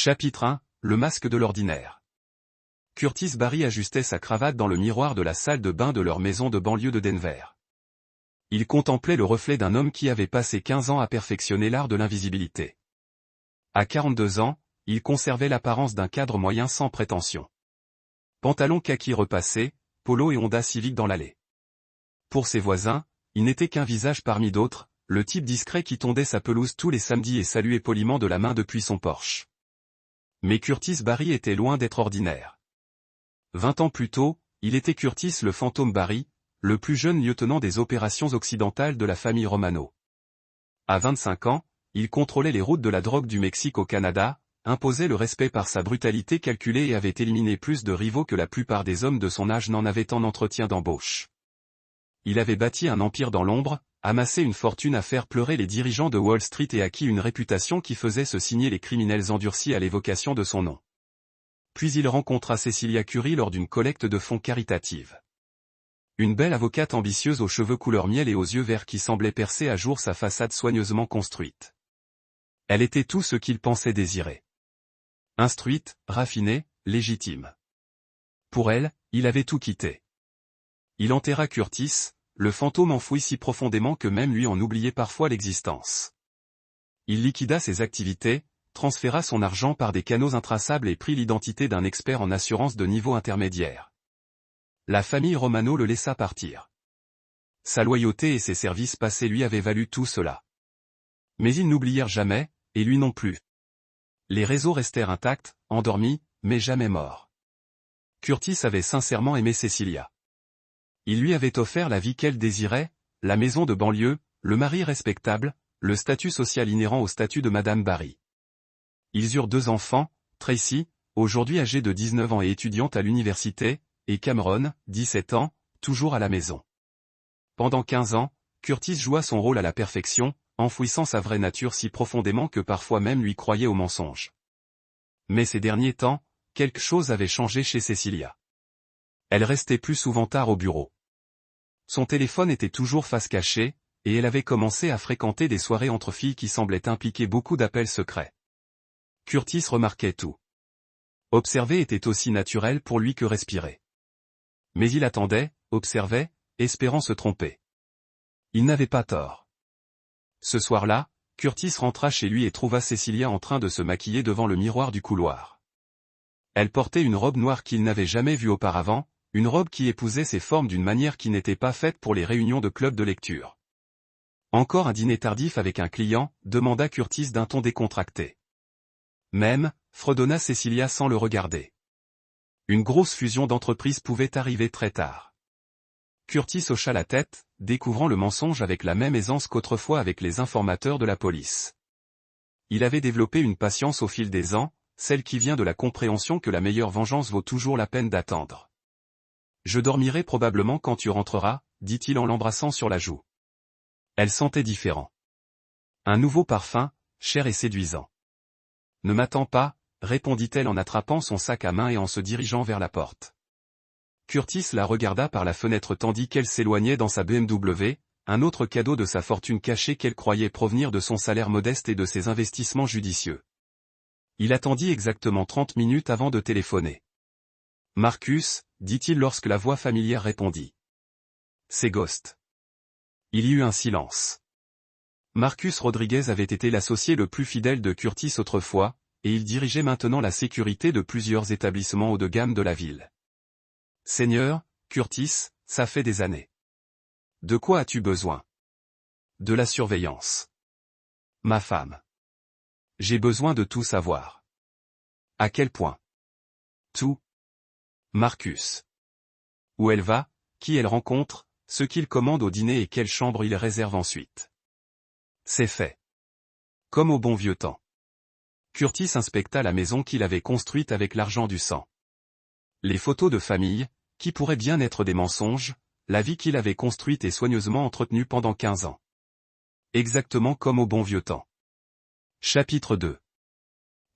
Chapitre 1, le masque de l'ordinaire. Curtis Barry ajustait sa cravate dans le miroir de la salle de bain de leur maison de banlieue de Denver. Il contemplait le reflet d'un homme qui avait passé 15 ans à perfectionner l'art de l'invisibilité. À 42 ans, il conservait l'apparence d'un cadre moyen sans prétention. Pantalon kaki repassé, polo et Honda Civic dans l'allée. Pour ses voisins, il n'était qu'un visage parmi d'autres, le type discret qui tondait sa pelouse tous les samedis et saluait poliment de la main depuis son Porsche. Mais Curtis Barry était loin d'être ordinaire. 20 ans plus tôt, il était Curtis le fantôme Barry, le plus jeune lieutenant des opérations occidentales de la famille Romano. À 25 ans, il contrôlait les routes de la drogue du Mexique au Canada, imposait le respect par sa brutalité calculée et avait éliminé plus de rivaux que la plupart des hommes de son âge n'en avaient en entretien d'embauche. Il avait bâti un empire dans l'ombre, amassé une fortune à faire pleurer les dirigeants de Wall Street et acquis une réputation qui faisait se signer les criminels endurcis à l'évocation de son nom. Puis il rencontra Cecilia Curry lors d'une collecte de fonds caritative. Une belle avocate ambitieuse aux cheveux couleur miel et aux yeux verts qui semblait percer à jour sa façade soigneusement construite. Elle était tout ce qu'il pensait désirer. Instruite, raffinée, légitime. Pour elle, il avait tout quitté. Il enterra Curtis, le fantôme enfoui si profondément que même lui en oubliait parfois l'existence. Il liquida ses activités, transféra son argent par des canaux intraçables et prit l'identité d'un expert en assurance de niveau intermédiaire. La famille Romano le laissa partir. Sa loyauté et ses services passés lui avaient valu tout cela. Mais ils n'oublièrent jamais, et lui non plus. Les réseaux restèrent intacts, endormis, mais jamais morts. Curtis avait sincèrement aimé Cecilia. Il lui avait offert la vie qu'elle désirait, la maison de banlieue, le mari respectable, le statut social inhérent au statut de Madame Barry. Ils eurent 2 enfants, Tracy, aujourd'hui âgée de 19 ans et étudiante à l'université, et Cameron, 17 ans, toujours à la maison. Pendant 15 ans, Curtis joua son rôle à la perfection, enfouissant sa vraie nature si profondément que parfois même lui croyait au mensonge. Mais ces derniers temps, quelque chose avait changé chez Cecilia. Elle restait plus souvent tard au bureau. Son téléphone était toujours face cachée, et elle avait commencé à fréquenter des soirées entre filles qui semblaient impliquer beaucoup d'appels secrets. Curtis remarquait tout. Observer était aussi naturel pour lui que respirer. Mais il attendait, observait, espérant se tromper. Il n'avait pas tort. Ce soir-là, Curtis rentra chez lui et trouva Cecilia en train de se maquiller devant le miroir du couloir. Elle portait une robe noire qu'il n'avait jamais vue auparavant, une robe qui épousait ses formes d'une manière qui n'était pas faite pour les réunions de club de lecture. Encore un dîner tardif avec un client, demanda Curtis d'un ton décontracté. Même, fredonna Cecilia sans le regarder. Une grosse fusion d'entreprises pouvait arriver très tard. Curtis hocha la tête, découvrant le mensonge avec la même aisance qu'autrefois avec les informateurs de la police. Il avait développé une patience au fil des ans, celle qui vient de la compréhension que la meilleure vengeance vaut toujours la peine d'attendre. « Je dormirai probablement quand tu rentreras », dit-il en l'embrassant sur la joue. Elle sentait différent. Un nouveau parfum, cher et séduisant. « Ne m'attends pas », répondit-elle en attrapant son sac à main et en se dirigeant vers la porte. Curtis la regarda par la fenêtre tandis qu'elle s'éloignait dans sa BMW, un autre cadeau de sa fortune cachée qu'elle croyait provenir de son salaire modeste et de ses investissements judicieux. Il attendit exactement 30 minutes avant de téléphoner. « Marcus », dit-il lorsque la voix familière répondit. « C'est Ghost. » Il y eut un silence. Marcus Rodriguez avait été l'associé le plus fidèle de Curtis autrefois, et il dirigeait maintenant la sécurité de plusieurs établissements haut de gamme de la ville. « Seigneur, Curtis, ça fait des années. De quoi as-tu besoin ? » De la surveillance. Ma femme. J'ai besoin de tout savoir. À quel point ? Tout. Marcus. Où elle va, qui elle rencontre, ce qu'il commande au dîner et quelle chambre il réserve ensuite. C'est fait. Comme au bon vieux temps. Curtis inspecta la maison qu'il avait construite avec l'argent du sang. Les photos de famille, qui pourraient bien être des mensonges, la vie qu'il avait construite et soigneusement entretenue pendant 15 ans. Exactement comme au bon vieux temps. Chapitre 2.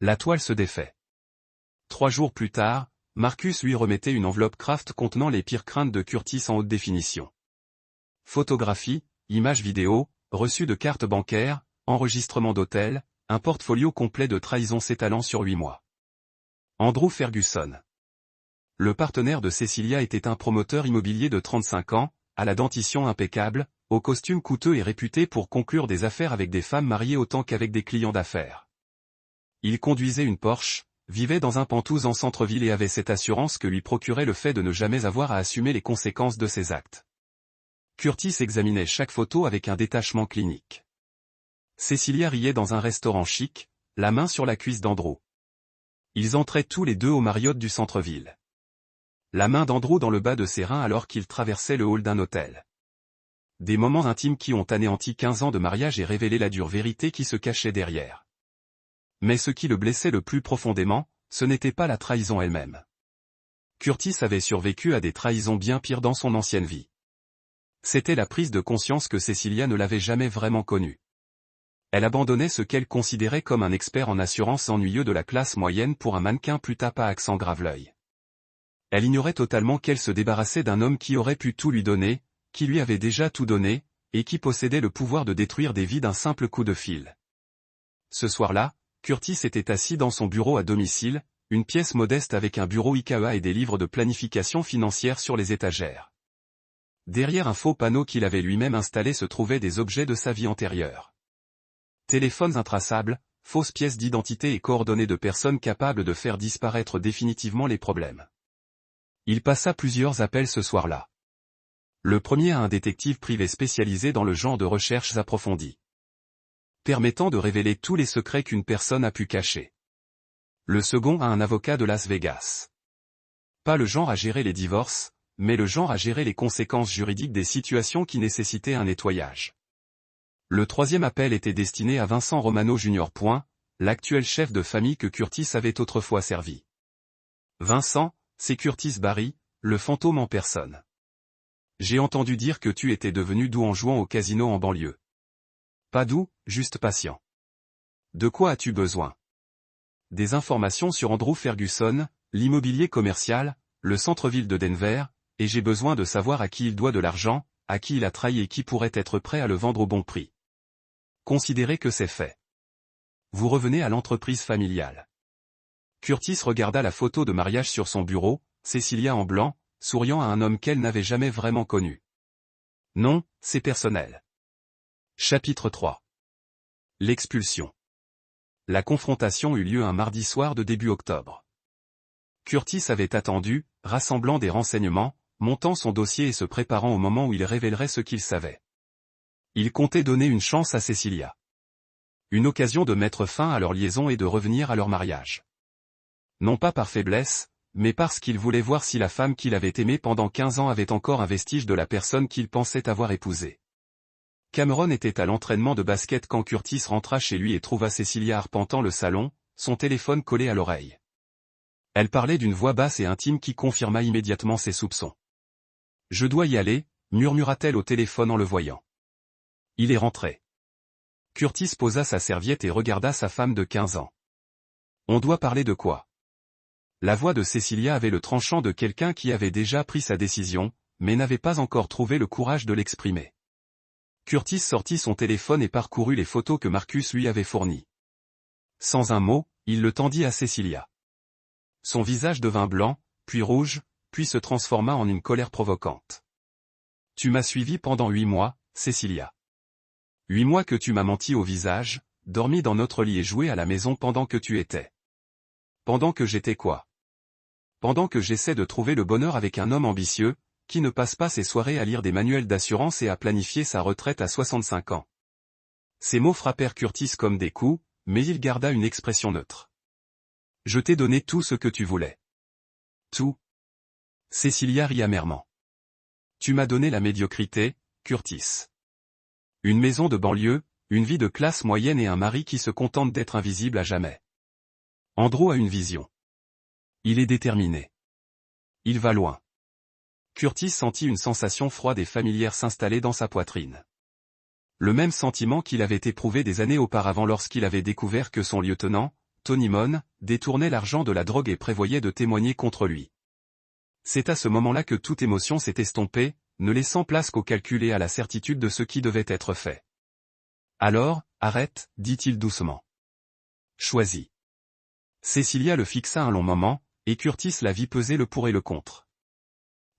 La toile se défait. 3 jours plus tard, Marcus lui remettait une enveloppe Kraft contenant les pires craintes de Curtis en haute définition. Photographies, images vidéo, reçus de cartes bancaires, enregistrements d'hôtels, un portfolio complet de trahisons s'étalant sur 8 mois. Andrew Ferguson. Le partenaire de Cecilia était un promoteur immobilier de 35 ans, à la dentition impeccable, au costume coûteux et réputé pour conclure des affaires avec des femmes mariées autant qu'avec des clients d'affaires. Il conduisait une Porsche, vivait dans un Penthouse en centre-ville et avait cette assurance que lui procurait le fait de ne jamais avoir à assumer les conséquences de ses actes. Curtis examinait chaque photo avec un détachement clinique. Cecilia riait dans un restaurant chic, la main sur la cuisse d'Andrew. Ils entraient tous les deux au Marriott du centre-ville. La main d'Andrew dans le bas de ses reins alors qu'il traversait le hall d'un hôtel. Des moments intimes qui ont anéanti 15 ans de mariage et révélé la dure vérité qui se cachait derrière. Mais ce qui le blessait le plus profondément, ce n'était pas la trahison elle-même. Curtis avait survécu à des trahisons bien pires dans son ancienne vie. C'était la prise de conscience que Cecilia ne l'avait jamais vraiment connue. Elle abandonnait ce qu'elle considérait comme un expert en assurance ennuyeux de la classe moyenne pour un mannequin plus tape à accent grave-l'œil. Elle ignorait totalement qu'elle se débarrassait d'un homme qui aurait pu tout lui donner, qui lui avait déjà tout donné, et qui possédait le pouvoir de détruire des vies d'un simple coup de fil. Ce soir-là, Curtis était assis dans son bureau à domicile, une pièce modeste avec un bureau IKEA et des livres de planification financière sur les étagères. Derrière un faux panneau qu'il avait lui-même installé se trouvaient des objets de sa vie antérieure. Téléphones intraçables, fausses pièces d'identité et coordonnées de personnes capables de faire disparaître définitivement les problèmes. Il passa plusieurs appels ce soir-là. Le premier à un détective privé spécialisé dans le genre de recherches approfondies, permettant de révéler tous les secrets qu'une personne a pu cacher. Le second à un avocat de Las Vegas. Pas le genre à gérer les divorces, mais le genre à gérer les conséquences juridiques des situations qui nécessitaient un nettoyage. Le troisième appel était destiné à Vincent Romano Jr. L'actuel chef de famille que Curtis avait autrefois servi. Vincent, c'est Curtis Barry, le fantôme en personne. J'ai entendu dire que tu étais devenu doux en jouant au casino en banlieue. Pas doux, juste patient. De quoi as-tu besoin? Des informations sur Andrew Ferguson, l'immobilier commercial, le centre-ville de Denver, et j'ai besoin de savoir à qui il doit de l'argent, à qui il a trahi et qui pourrait être prêt à le vendre au bon prix. Considérez que c'est fait. Vous revenez à l'entreprise familiale. Curtis regarda la photo de mariage sur son bureau, Cecilia en blanc, souriant à un homme qu'elle n'avait jamais vraiment connu. Non, c'est personnel. Chapitre 3. L'expulsion. La confrontation eut lieu un mardi soir de début octobre. Curtis avait attendu, rassemblant des renseignements, montant son dossier et se préparant au moment où il révélerait ce qu'il savait. Il comptait donner une chance à Cecilia. Une occasion de mettre fin à leur liaison et de revenir à leur mariage. Non pas par faiblesse, mais parce qu'il voulait voir si la femme qu'il avait aimée pendant 15 ans avait encore un vestige de la personne qu'il pensait avoir épousée. Cameron était à l'entraînement de basket quand Curtis rentra chez lui et trouva Cecilia arpentant le salon, son téléphone collé à l'oreille. Elle parlait d'une voix basse et intime qui confirma immédiatement ses soupçons. « Je dois y aller », murmura-t-elle au téléphone en le voyant. Il est rentré. Curtis posa sa serviette et regarda sa femme de 15 ans. « On doit parler de quoi ?» La voix de Cecilia avait le tranchant de quelqu'un qui avait déjà pris sa décision, mais n'avait pas encore trouvé le courage de l'exprimer. Curtis sortit son téléphone et parcourut les photos que Marcus lui avait fournies. Sans un mot, il le tendit à Cecilia. Son visage devint blanc, puis rouge, puis se transforma en une colère provocante. « Tu m'as suivi pendant 8 mois, Cecilia. 8 mois que tu m'as menti au visage, dormi dans notre lit et joué à la maison pendant que tu étais. Pendant que j'étais quoi? Pendant que j'essaie de trouver le bonheur avec un homme ambitieux, qui ne passe pas ses soirées à lire des manuels d'assurance et à planifier sa retraite à 65 ans. » Ces mots frappèrent Curtis comme des coups, mais il garda une expression neutre. « Je t'ai donné tout ce que tu voulais. » Tout. Cecilia rit amèrement. « Tu m'as donné la médiocrité, Curtis. Une maison de banlieue, une vie de classe moyenne et un mari qui se contente d'être invisible à jamais. Andrew a une vision. Il est déterminé. Il va loin. » Curtis sentit une sensation froide et familière s'installer dans sa poitrine. Le même sentiment qu'il avait éprouvé des années auparavant lorsqu'il avait découvert que son lieutenant, Tony Mon, détournait l'argent de la drogue et prévoyait de témoigner contre lui. C'est à ce moment-là que toute émotion s'est estompée, ne laissant place qu'au calcul et à la certitude de ce qui devait être fait. « Alors, arrête, dit-il doucement. Choisi. Cecilia le fixa un long moment, et Curtis la vit peser le pour et le contre.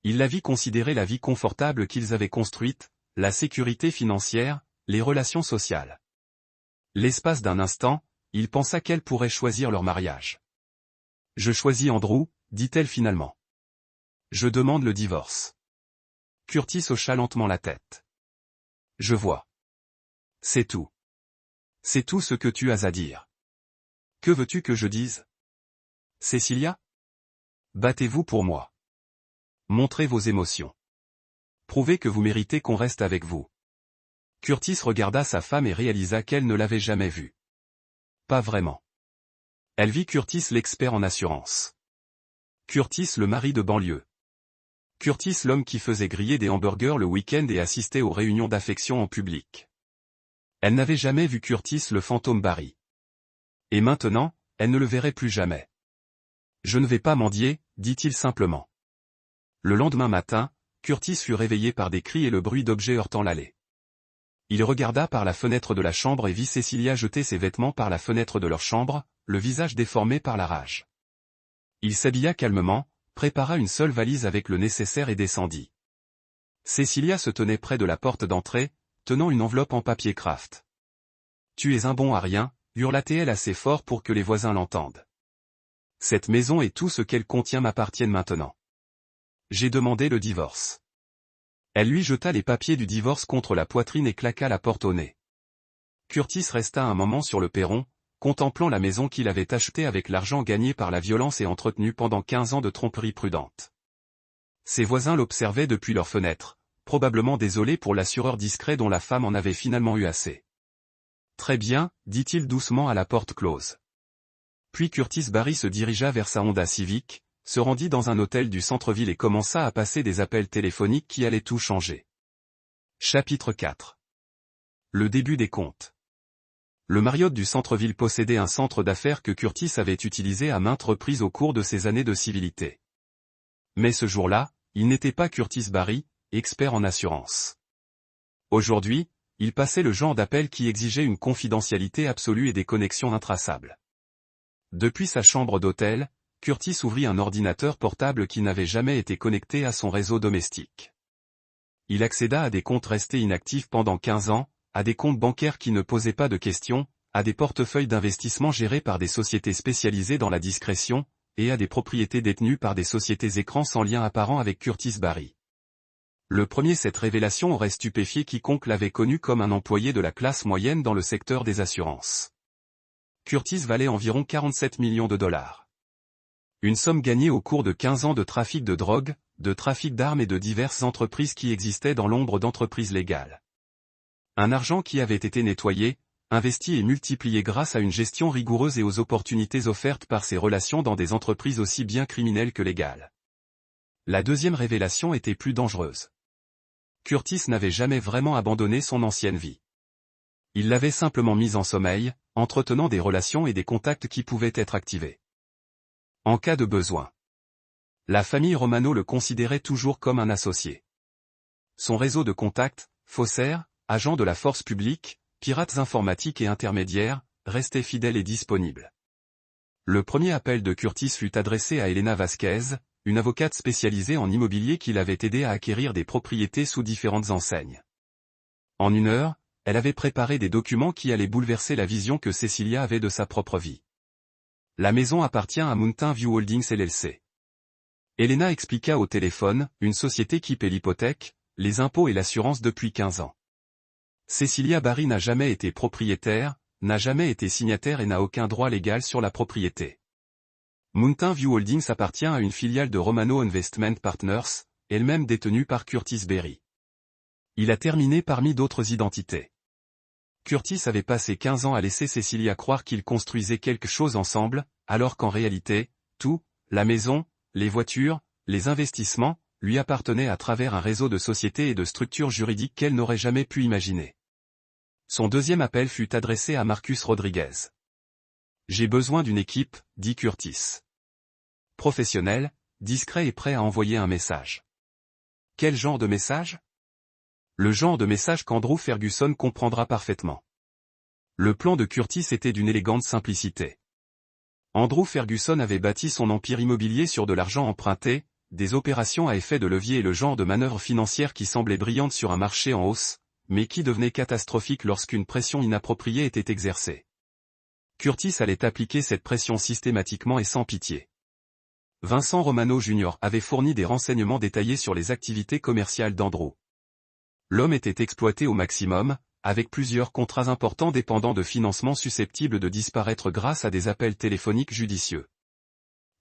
Il la vit considérer la vie confortable qu'ils avaient construite, la sécurité financière, les relations sociales. L'espace d'un instant, il pensa qu'elle pourrait choisir leur mariage. « Je choisis Andrew », dit-elle finalement. « Je demande le divorce. » Curtis hocha lentement la tête. « Je vois. C'est tout. C'est tout ce que tu as à dire. Que veux-tu que je dise ? Cecilia ? Battez-vous pour moi. Montrez vos émotions. Prouvez que vous méritez qu'on reste avec vous. » Curtis regarda sa femme et réalisa qu'elle ne l'avait jamais vue. Pas vraiment. Elle vit Curtis l'expert en assurance. Curtis le mari de banlieue. Curtis l'homme qui faisait griller des hamburgers le week-end et assistait aux réunions d'affection en public. Elle n'avait jamais vu Curtis le fantôme Barry. Et maintenant, elle ne le verrait plus jamais. « Je ne vais pas mendier », dit-il simplement. Le lendemain matin, Curtis fut réveillé par des cris et le bruit d'objets heurtant l'allée. Il regarda par la fenêtre de la chambre et vit Cecilia jeter ses vêtements par la fenêtre de leur chambre, le visage déformé par la rage. Il s'habilla calmement, prépara une seule valise avec le nécessaire et descendit. Cecilia se tenait près de la porte d'entrée, tenant une enveloppe en papier craft. « Tu es un bon à rien », hurla-t-elle assez fort pour que les voisins l'entendent. « Cette maison et tout ce qu'elle contient m'appartiennent maintenant. J'ai demandé le divorce. » Elle lui jeta les papiers du divorce contre la poitrine et claqua la porte au nez. Curtis resta un moment sur le perron, contemplant la maison qu'il avait achetée avec l'argent gagné par la violence et entretenue pendant 15 ans de tromperie prudente. Ses voisins l'observaient depuis leur fenêtre, probablement désolés pour l'assureur discret dont la femme en avait finalement eu assez. « Très bien, » dit-il doucement à la porte close. Puis Curtis Barry se dirigea vers sa Honda Civic, se rendit dans un hôtel du centre-ville et commença à passer des appels téléphoniques qui allaient tout changer. Chapitre 4. Le début des comptes. Le Marriott du centre-ville possédait un centre d'affaires que Curtis avait utilisé à maintes reprises au cours de ses années de civilité. Mais ce jour-là, il n'était pas Curtis Barry, expert en assurance. Aujourd'hui, il passait le genre d'appel qui exigeait une confidentialité absolue et des connexions intraçables. Depuis sa chambre d'hôtel, Curtis ouvrit un ordinateur portable qui n'avait jamais été connecté à son réseau domestique. Il accéda à des comptes restés inactifs pendant 15 ans, à des comptes bancaires qui ne posaient pas de questions, à des portefeuilles d'investissement gérés par des sociétés spécialisées dans la discrétion, et à des propriétés détenues par des sociétés écrans sans lien apparent avec Curtis Barry. Le premier, cette révélation aurait stupéfié quiconque l'avait connu comme un employé de la classe moyenne dans le secteur des assurances. Curtis valait environ 47 millions de dollars. Une somme gagnée au cours de 15 ans de trafic de drogue, de trafic d'armes et de diverses entreprises qui existaient dans l'ombre d'entreprises légales. Un argent qui avait été nettoyé, investi et multiplié grâce à une gestion rigoureuse et aux opportunités offertes par ses relations dans des entreprises aussi bien criminelles que légales. La deuxième révélation était plus dangereuse. Curtis n'avait jamais vraiment abandonné son ancienne vie. Il l'avait simplement mise en sommeil, entretenant des relations et des contacts qui pouvaient être activés. En cas de besoin. La famille Romano le considérait toujours comme un associé. Son réseau de contacts, faussaires, agents de la force publique, pirates informatiques et intermédiaires, restait fidèle et disponible. Le premier appel de Curtis fut adressé à Elena Vasquez, une avocate spécialisée en immobilier qui l'avait aidé à acquérir des propriétés sous différentes enseignes. En 1 heure, elle avait préparé des documents qui allaient bouleverser la vision que Cecilia avait de sa propre vie. La maison appartient à Mountain View Holdings LLC. Elena expliqua au téléphone, une société qui paie l'hypothèque, les impôts et l'assurance depuis 15 ans. Cecilia Barry n'a jamais été propriétaire, n'a jamais été signataire et n'a aucun droit légal sur la propriété. Mountain View Holdings appartient à une filiale de Romano Investment Partners, elle-même détenue par Curtis Barry. Il a terminé parmi d'autres identités. Curtis avait passé 15 ans à laisser Cecilia croire qu'ils construisaient quelque chose ensemble, alors qu'en réalité, tout, la maison, les voitures, les investissements, lui appartenaient à travers un réseau de sociétés et de structures juridiques qu'elle n'aurait jamais pu imaginer. Son deuxième appel fut adressé à Marcus Rodriguez. « J'ai besoin d'une équipe, » dit Curtis. Professionnel, discret et prêt à envoyer un message. Quel genre de message ? Le genre de message qu'Andrew Ferguson comprendra parfaitement. Le plan de Curtis était d'une élégante simplicité. Andrew Ferguson avait bâti son empire immobilier sur de l'argent emprunté, des opérations à effet de levier et le genre de manœuvre financière qui semblait brillante sur un marché en hausse, mais qui devenait catastrophique lorsqu'une pression inappropriée était exercée. Curtis allait appliquer cette pression systématiquement et sans pitié. Vincent Romano Jr. avait fourni des renseignements détaillés sur les activités commerciales d'Andrew. L'homme était exploité au maximum, avec plusieurs contrats importants dépendant de financements susceptibles de disparaître grâce à des appels téléphoniques judicieux.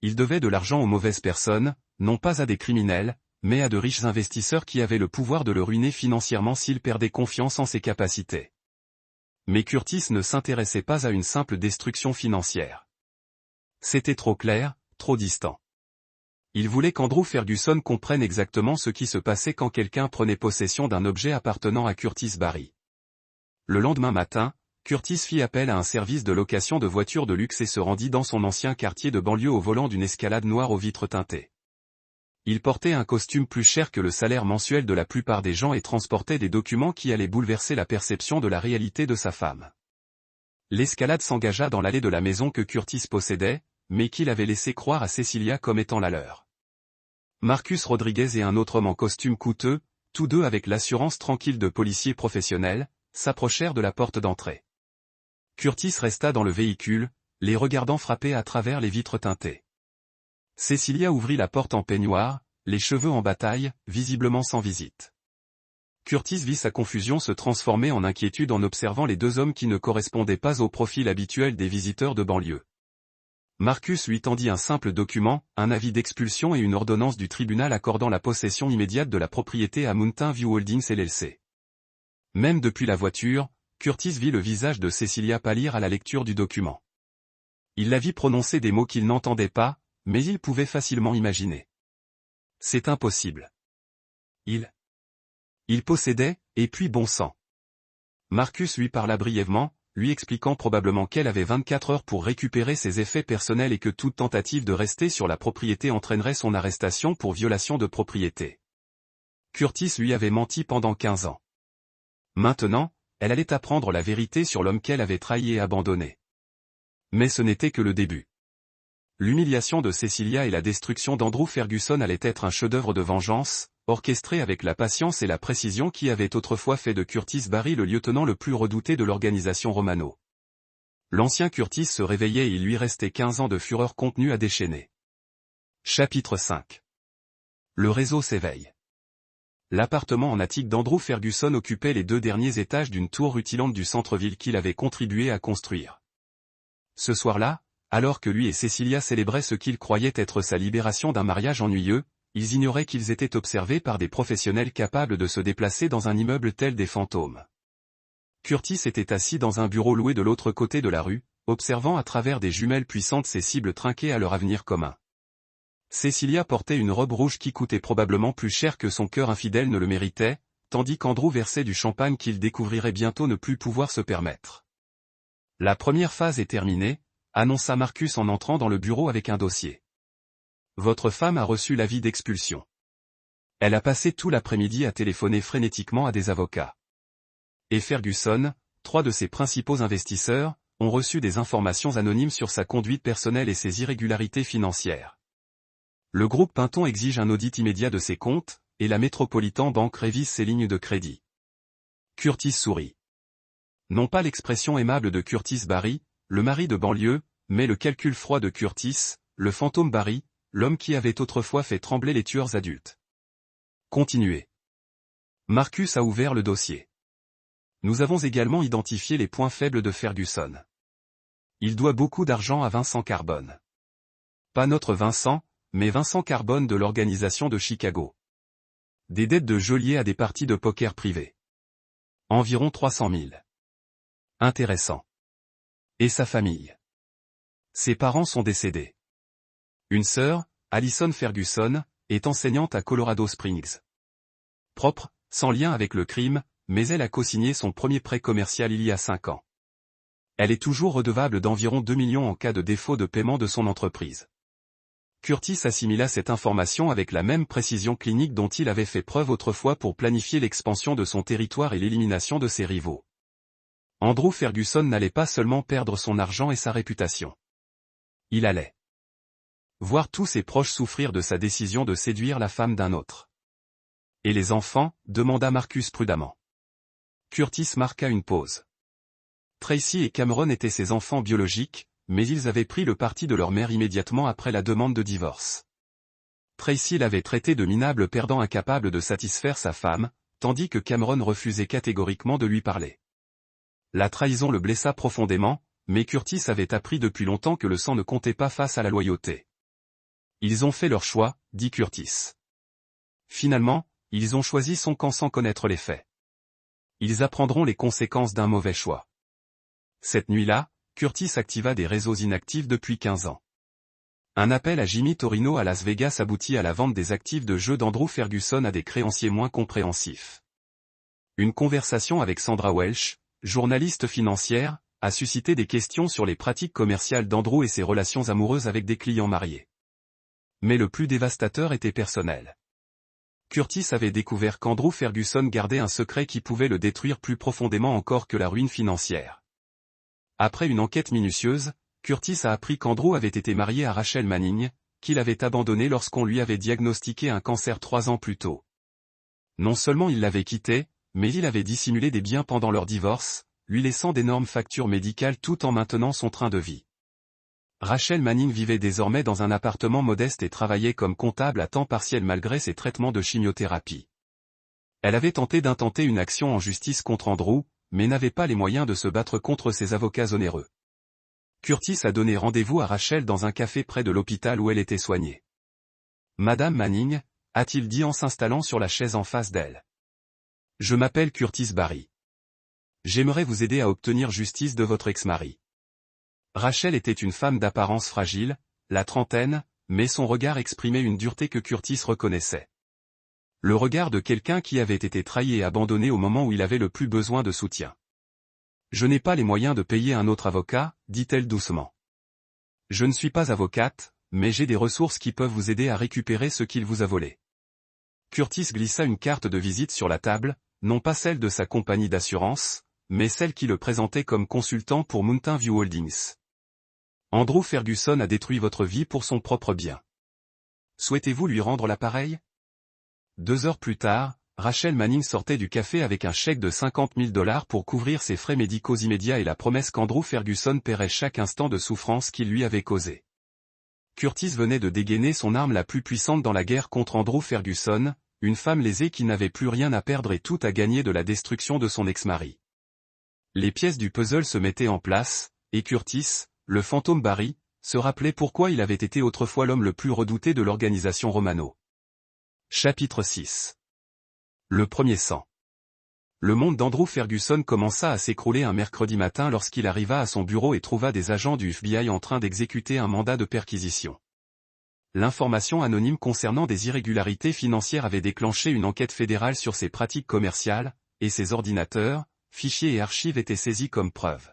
Il devait de l'argent aux mauvaises personnes, non pas à des criminels, mais à de riches investisseurs qui avaient le pouvoir de le ruiner financièrement s'ils perdaient confiance en ses capacités. Mais Curtis ne s'intéressait pas à une simple destruction financière. C'était trop clair, trop distant. Il voulait qu'Andrew Ferguson comprenne exactement ce qui se passait quand quelqu'un prenait possession d'un objet appartenant à Curtis Barry. Le lendemain matin, Curtis fit appel à un service de location de voitures de luxe et se rendit dans son ancien quartier de banlieue au volant d'une Escalade noire aux vitres teintées. Il portait un costume plus cher que le salaire mensuel de la plupart des gens et transportait des documents qui allaient bouleverser la perception de la réalité de sa femme. L'Escalade s'engagea dans l'allée de la maison que Curtis possédait, mais qu'il avait laissé croire à Cecilia comme étant la leur. Marcus Rodriguez et un autre homme en costume coûteux, tous deux avec l'assurance tranquille de policiers professionnels, s'approchèrent de la porte d'entrée. Curtis resta dans le véhicule, les regardant frapper à travers les vitres teintées. Cecilia ouvrit la porte en peignoir, les cheveux en bataille, visiblement sans visite. Curtis vit sa confusion se transformer en inquiétude en observant les deux hommes qui ne correspondaient pas au profil habituel des visiteurs de banlieue. Marcus lui tendit un simple document, un avis d'expulsion et une ordonnance du tribunal accordant la possession immédiate de la propriété à Mountain View Holdings LLC. Même depuis la voiture, Curtis vit le visage de Cecilia pâlir à la lecture du document. Il la vit prononcer des mots qu'il n'entendait pas, mais il pouvait facilement imaginer. C'est impossible. Il possédait, et puis bon sang. Marcus lui parla brièvement, lui expliquant probablement qu'elle avait 24 heures pour récupérer ses effets personnels et que toute tentative de rester sur la propriété entraînerait son arrestation pour violation de propriété. Curtis lui avait menti pendant 15 ans. Maintenant, elle allait apprendre la vérité sur l'homme qu'elle avait trahi et abandonné. Mais ce n'était que le début. L'humiliation de Cecilia et la destruction d'Andrew Ferguson allaient être un chef-d'œuvre de vengeance, orchestré avec la patience et la précision qui avaient autrefois fait de Curtis Barry le lieutenant le plus redouté de l'organisation Romano. L'ancien Curtis se réveillait et il lui restait 15 ans de fureur contenue à déchaîner. Chapitre 5. Le réseau s'éveille. L'appartement en attique d'Andrew Ferguson occupait les 2 derniers étages d'une tour rutilante du centre-ville qu'il avait contribué à construire. Ce soir-là, alors que lui et Cecilia célébraient ce qu'ils croyaient être sa libération d'un mariage ennuyeux, ils ignoraient qu'ils étaient observés par des professionnels capables de se déplacer dans un immeuble tel des fantômes. Curtis était assis dans un bureau loué de l'autre côté de la rue, observant à travers des jumelles puissantes ses cibles trinquer à leur avenir commun. Cecilia portait une robe rouge qui coûtait probablement plus cher que son cœur infidèle ne le méritait, tandis qu'Andrew versait du champagne qu'il découvrirait bientôt ne plus pouvoir se permettre. La première phase est terminée, annonça Marcus en entrant dans le bureau avec un dossier. Votre femme a reçu l'avis d'expulsion. Elle a passé tout l'après-midi à téléphoner frénétiquement à des avocats. Et Ferguson, 3 de ses principaux investisseurs, ont reçu des informations anonymes sur sa conduite personnelle et ses irrégularités financières. Le groupe Pinton exige un audit immédiat de ses comptes, et la Metropolitan Bank révise ses lignes de crédit. Curtis sourit. Non pas l'expression aimable de Curtis Barry, le mari de banlieue, mais le calcul froid de Curtis, le fantôme Barry, l'homme qui avait autrefois fait trembler les tueurs adultes. Continuez. Marcus a ouvert le dossier. Nous avons également identifié les points faibles de Ferguson. Il doit beaucoup d'argent à Vincent Carbone. Pas notre Vincent, mais Vincent Carbone de l'organisation de Chicago. Des dettes de geôlier à des parties de poker privées. Environ 300 000. Intéressant. Et sa famille. Ses parents sont décédés. Une sœur, Allison Ferguson, est enseignante à Colorado Springs. Propre, sans lien avec le crime, mais elle a co-signé son premier prêt commercial il y a 5 ans. Elle est toujours redevable d'environ 2 millions en cas de défaut de paiement de son entreprise. Curtis assimila cette information avec la même précision clinique dont il avait fait preuve autrefois pour planifier l'expansion de son territoire et l'élimination de ses rivaux. Andrew Ferguson n'allait pas seulement perdre son argent et sa réputation. Il allait voir tous ses proches souffrir de sa décision de séduire la femme d'un autre. Et les enfants, demanda Marcus prudemment. Curtis marqua une pause. Tracy et Cameron étaient ses enfants biologiques, mais ils avaient pris le parti de leur mère immédiatement après la demande de divorce. Tracy l'avait traité de minable perdant incapable de satisfaire sa femme, tandis que Cameron refusait catégoriquement de lui parler. La trahison le blessa profondément, mais Curtis avait appris depuis longtemps que le sang ne comptait pas face à la loyauté. Ils ont fait leur choix, dit Curtis. Finalement, ils ont choisi son camp sans connaître les faits. Ils apprendront les conséquences d'un mauvais choix. Cette nuit-là, Curtis activa des réseaux inactifs depuis 15 ans. Un appel à Jimmy Torino à Las Vegas aboutit à la vente des actifs de jeu d'Andrew Ferguson à des créanciers moins compréhensifs. Une conversation avec Sandra Welch, journaliste financière, a suscité des questions sur les pratiques commerciales d'Andrew et ses relations amoureuses avec des clients mariés. Mais le plus dévastateur était personnel. Curtis avait découvert qu'Andrew Ferguson gardait un secret qui pouvait le détruire plus profondément encore que la ruine financière. Après une enquête minutieuse, Curtis a appris qu'Andrew avait été marié à Rachel Manning, qu'il avait abandonnée lorsqu'on lui avait diagnostiqué un cancer 3 ans plus tôt. Non seulement il l'avait quittée, mais il avait dissimulé des biens pendant leur divorce, lui laissant d'énormes factures médicales tout en maintenant son train de vie. Rachel Manning vivait désormais dans un appartement modeste et travaillait comme comptable à temps partiel malgré ses traitements de chimiothérapie. Elle avait tenté d'intenter une action en justice contre Andrew, mais n'avait pas les moyens de se battre contre ses avocats onéreux. Curtis a donné rendez-vous à Rachel dans un café près de l'hôpital où elle était soignée. « Madame Manning », a-t-il dit en s'installant sur la chaise en face d'elle. « Je m'appelle Curtis Barry. J'aimerais vous aider à obtenir justice de votre ex-mari. » Rachel était une femme d'apparence fragile, la trentaine, mais son regard exprimait une dureté que Curtis reconnaissait. Le regard de quelqu'un qui avait été trahi et abandonné au moment où il avait le plus besoin de soutien. « Je n'ai pas les moyens de payer un autre avocat, dit-elle doucement. Je ne suis pas avocate, mais j'ai des ressources qui peuvent vous aider à récupérer ce qu'il vous a volé. » Curtis glissa une carte de visite sur la table, non pas celle de sa compagnie d'assurance, mais celle qui le présentait comme consultant pour Mountain View Holdings. Andrew Ferguson a détruit votre vie pour son propre bien. Souhaitez-vous lui rendre l'appareil? 2 heures plus tard, Rachel Manning sortait du café avec un chèque de $50 000 pour couvrir ses frais médicaux immédiats et la promesse qu'Andrew Ferguson paierait chaque instant de souffrance qu'il lui avait causé. Curtis venait de dégainer son arme la plus puissante dans la guerre contre Andrew Ferguson, une femme lésée qui n'avait plus rien à perdre et tout à gagner de la destruction de son ex-mari. Les pièces du puzzle se mettaient en place, et Curtis, le fantôme Barry, se rappelait pourquoi il avait été autrefois l'homme le plus redouté de l'organisation Romano. Chapitre 6. Le premier sang. Le monde d'Andrew Ferguson commença à s'écrouler un mercredi matin lorsqu'il arriva à son bureau et trouva des agents du FBI en train d'exécuter un mandat de perquisition. L'information anonyme concernant des irrégularités financières avait déclenché une enquête fédérale sur ses pratiques commerciales, et ses ordinateurs, fichiers et archives étaient saisis comme preuve.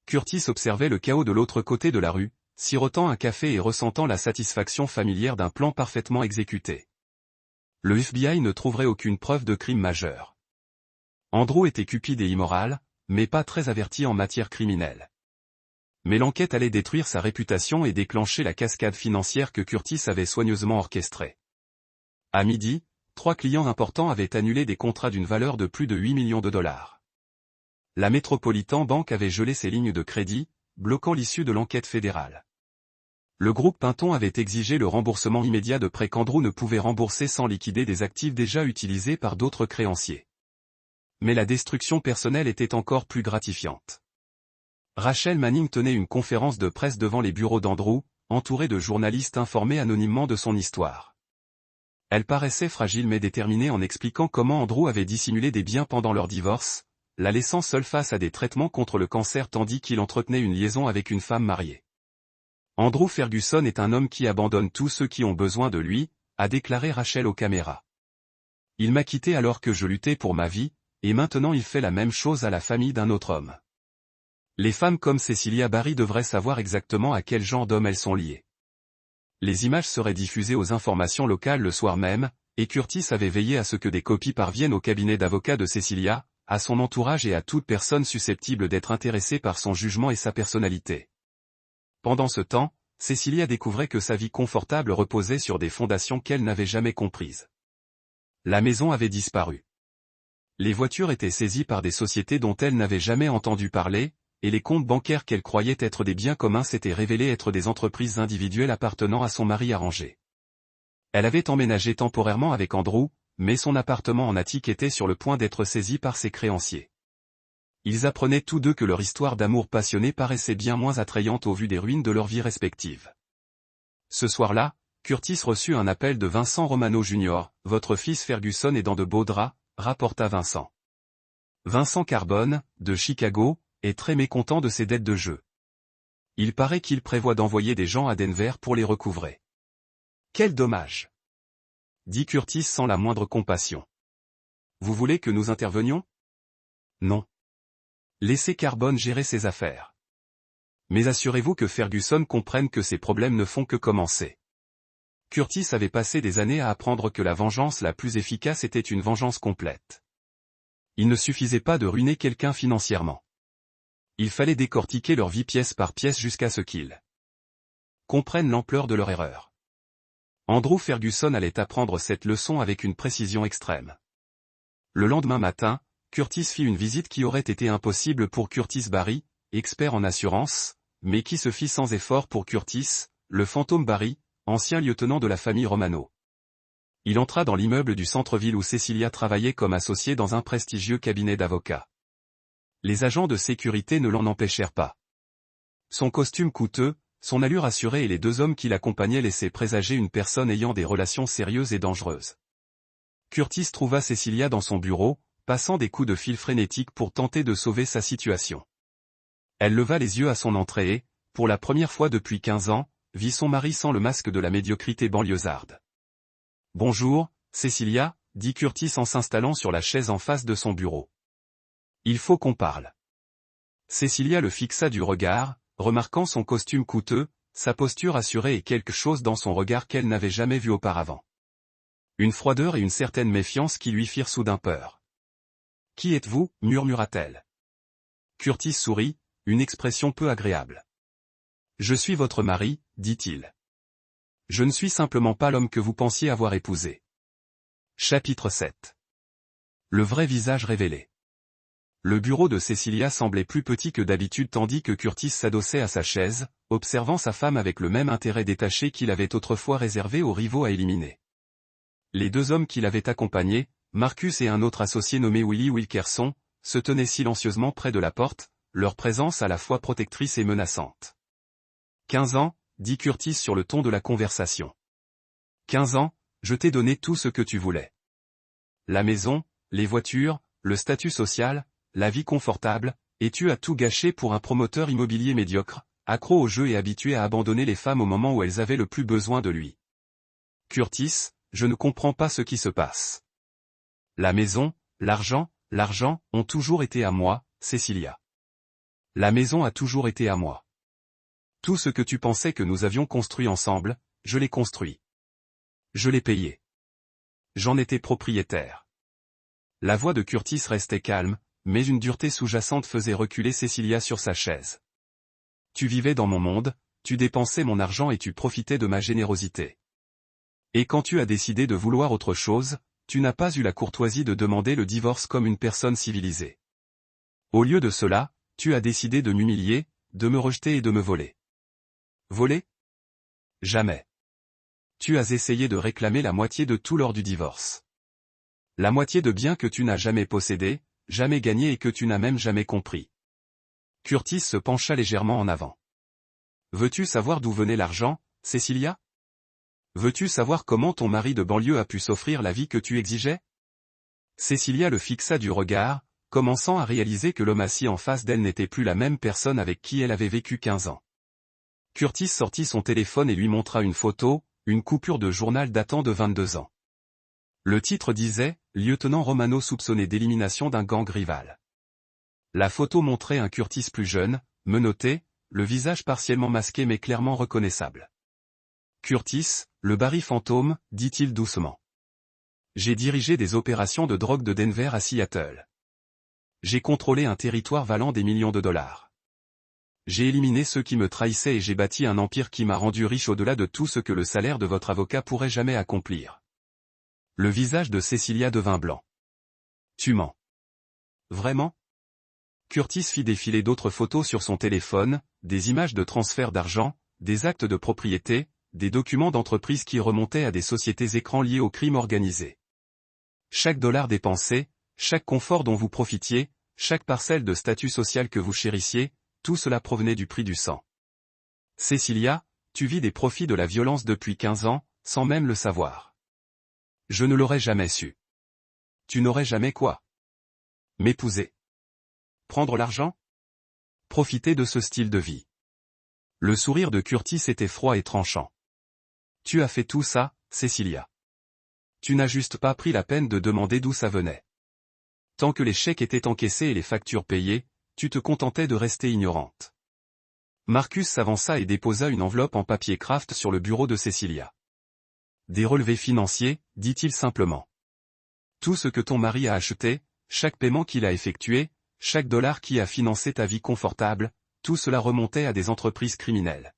Curtis observait le chaos de l'autre côté de la rue, sirotant un café et ressentant la satisfaction familière d'un plan parfaitement exécuté. Le FBI ne trouverait aucune preuve de crime majeur. Andrew était cupide et immoral, mais pas très averti en matière criminelle. Mais l'enquête allait détruire sa réputation et déclencher la cascade financière que Curtis avait soigneusement orchestrée. À midi, 3 clients importants avaient annulé des contrats d'une valeur de plus de 8 millions de dollars. La Metropolitan Bank avait gelé ses lignes de crédit, bloquant l'issue de l'enquête fédérale. Le groupe Pinton avait exigé le remboursement immédiat de prêts qu'Andrew ne pouvait rembourser sans liquider des actifs déjà utilisés par d'autres créanciers. Mais la destruction personnelle était encore plus gratifiante. Rachel Manning tenait une conférence de presse devant les bureaux d'Andrew, entourée de journalistes informés anonymement de son histoire. Elle paraissait fragile mais déterminée en expliquant comment Andrew avait dissimulé des biens pendant leur divorce, la laissant seule face à des traitements contre le cancer tandis qu'il entretenait une liaison avec une femme mariée. Andrew Ferguson est un homme qui abandonne tous ceux qui ont besoin de lui, a déclaré Rachel aux caméras. Il m'a quitté alors que je luttais pour ma vie, et maintenant il fait la même chose à la famille d'un autre homme. Les femmes comme Cecilia Barry devraient savoir exactement à quel genre d'homme elles sont liées. Les images seraient diffusées aux informations locales le soir même, et Curtis avait veillé à ce que des copies parviennent au cabinet d'avocats de Cecilia, à son entourage et à toute personne susceptible d'être intéressée par son jugement et sa personnalité. Pendant ce temps, Cecilia découvrait que sa vie confortable reposait sur des fondations qu'elle n'avait jamais comprises. La maison avait disparu. Les voitures étaient saisies par des sociétés dont elle n'avait jamais entendu parler, et les comptes bancaires qu'elle croyait être des biens communs s'étaient révélés être des entreprises individuelles appartenant à son mari arrangé. Elle avait emménagé temporairement avec Andrew, mais son appartement en attique était sur le point d'être saisi par ses créanciers. Ils apprenaient tous deux que leur histoire d'amour passionné paraissait bien moins attrayante au vu des ruines de leurs vies respectives. Ce soir-là, Curtis reçut un appel de Vincent Romano Jr. « Votre fils Ferguson est dans de beaux draps », rapporta Vincent. Vincent Carbone, de Chicago, est très mécontent de ses dettes de jeu. Il paraît qu'il prévoit d'envoyer des gens à Denver pour les recouvrer. Quel dommage! Dit Curtis sans la moindre compassion. Vous voulez que nous intervenions? Non. Laissez Carbone gérer ses affaires. Mais assurez-vous que Ferguson comprenne que ses problèmes ne font que commencer. Curtis avait passé des années à apprendre que la vengeance la plus efficace était une vengeance complète. Il ne suffisait pas de ruiner quelqu'un financièrement. Il fallait décortiquer leur vie pièce par pièce jusqu'à ce qu'ils comprennent l'ampleur de leur erreur. Andrew Ferguson allait apprendre cette leçon avec une précision extrême. Le lendemain matin, Curtis fit une visite qui aurait été impossible pour Curtis Barry, expert en assurance, mais qui se fit sans effort pour Curtis, le fantôme Barry, ancien lieutenant de la famille Romano. Il entra dans l'immeuble du centre-ville où Cecilia travaillait comme associée dans un prestigieux cabinet d'avocats. Les agents de sécurité ne l'en empêchèrent pas. Son costume coûteux, son allure assurée et les deux hommes qui l'accompagnaient laissaient présager une personne ayant des relations sérieuses et dangereuses. Curtis trouva Cecilia dans son bureau, passant des coups de fil frénétiques pour tenter de sauver sa situation. Elle leva les yeux à son entrée et, pour la première fois depuis 15 ans, vit son mari sans le masque de la médiocrité banlieusarde. « Bonjour, Cecilia », dit Curtis en s'installant sur la chaise en face de son bureau. « Il faut qu'on parle. » Cecilia le fixa du regard, remarquant son costume coûteux, sa posture assurée et quelque chose dans son regard qu'elle n'avait jamais vu auparavant. Une froideur et une certaine méfiance qui lui firent soudain peur. « Qui êtes-vous » murmura-t-elle. Curtis sourit, une expression peu agréable. « Je suis votre mari » dit-il. « Je ne suis simplement pas l'homme que vous pensiez avoir épousé. » Chapitre 7. Le vrai visage révélé. Le bureau de Cecilia semblait plus petit que d'habitude tandis que Curtis s'adossait à sa chaise, observant sa femme avec le même intérêt détaché qu'il avait autrefois réservé aux rivaux à éliminer. Les deux hommes qui l'avaient accompagné, Marcus et un autre associé nommé Willie Wilkerson, se tenaient silencieusement près de la porte, leur présence à la fois protectrice et menaçante. « 15 ans, dit Curtis sur le ton de la conversation. 15 ans, je t'ai donné tout ce que tu voulais. La maison, les voitures, le statut social, la vie confortable, et tu as tout gâché pour un promoteur immobilier médiocre, accro au jeu et habitué à abandonner les femmes au moment où elles avaient le plus besoin de lui. Curtis, je ne comprends pas ce qui se passe. La maison, l'argent ont toujours été à moi, Cecilia. La maison a toujours été à moi. Tout ce que tu pensais que nous avions construit ensemble, je l'ai construit. Je l'ai payé. J'en étais propriétaire. La voix de Curtis restait calme, mais une dureté sous-jacente faisait reculer Cecilia sur sa chaise. Tu vivais dans mon monde, tu dépensais mon argent et tu profitais de ma générosité. Et quand tu as décidé de vouloir autre chose, tu n'as pas eu la courtoisie de demander le divorce comme une personne civilisée. Au lieu de cela, tu as décidé de m'humilier, de me rejeter et de me voler. Voler? Jamais. Tu as essayé de réclamer la moitié de tout lors du divorce. La moitié de biens que tu n'as jamais possédés, jamais gagnés et que tu n'as même jamais compris. Curtis se pencha légèrement en avant. Veux-tu savoir d'où venait l'argent, Cecilia? Veux-tu savoir comment ton mari de banlieue a pu s'offrir la vie que tu exigeais? Cecilia le fixa du regard, commençant à réaliser que l'homme assis en face d'elle n'était plus la même personne avec qui elle avait vécu 15 ans. Curtis sortit son téléphone et lui montra une photo, une coupure de journal datant de 22 ans. Le titre disait « Lieutenant Romano soupçonné d'élimination d'un gang rival ». La photo montrait un Curtis plus jeune, menotté, le visage partiellement masqué mais clairement reconnaissable. « Curtis, le Barry fantôme », dit-il doucement. « J'ai dirigé des opérations de drogue de Denver à Seattle. J'ai contrôlé un territoire valant des millions de dollars. J'ai éliminé ceux qui me trahissaient et j'ai bâti un empire qui m'a rendu riche au-delà de tout ce que le salaire de votre avocat pourrait jamais accomplir. Le visage de Cecilia devint blanc. Tu mens. Vraiment? Curtis fit défiler d'autres photos sur son téléphone, des images de transfert d'argent, des actes de propriété, des documents d'entreprise qui remontaient à des sociétés écrans liées au crime organisé. Chaque dollar dépensé, chaque confort dont vous profitiez, chaque parcelle de statut social que vous chérissiez, tout cela provenait du prix du sang. Cecilia, tu vis des profits de la violence depuis 15 ans, sans même le savoir. Je ne l'aurais jamais su. Tu n'aurais jamais quoi? M'épouser. Prendre l'argent? Profiter de ce style de vie. Le sourire de Curtis était froid et tranchant. Tu as fait tout ça, Cecilia. Tu n'as juste pas pris la peine de demander d'où ça venait. Tant que les chèques étaient encaissés et les factures payées, tu te contentais de rester ignorante. Marcus s'avança et déposa une enveloppe en papier craft sur le bureau de Cecilia. Des relevés financiers, dit-il simplement. Tout ce que ton mari a acheté, chaque paiement qu'il a effectué, chaque dollar qui a financé ta vie confortable, tout cela remontait à des entreprises criminelles.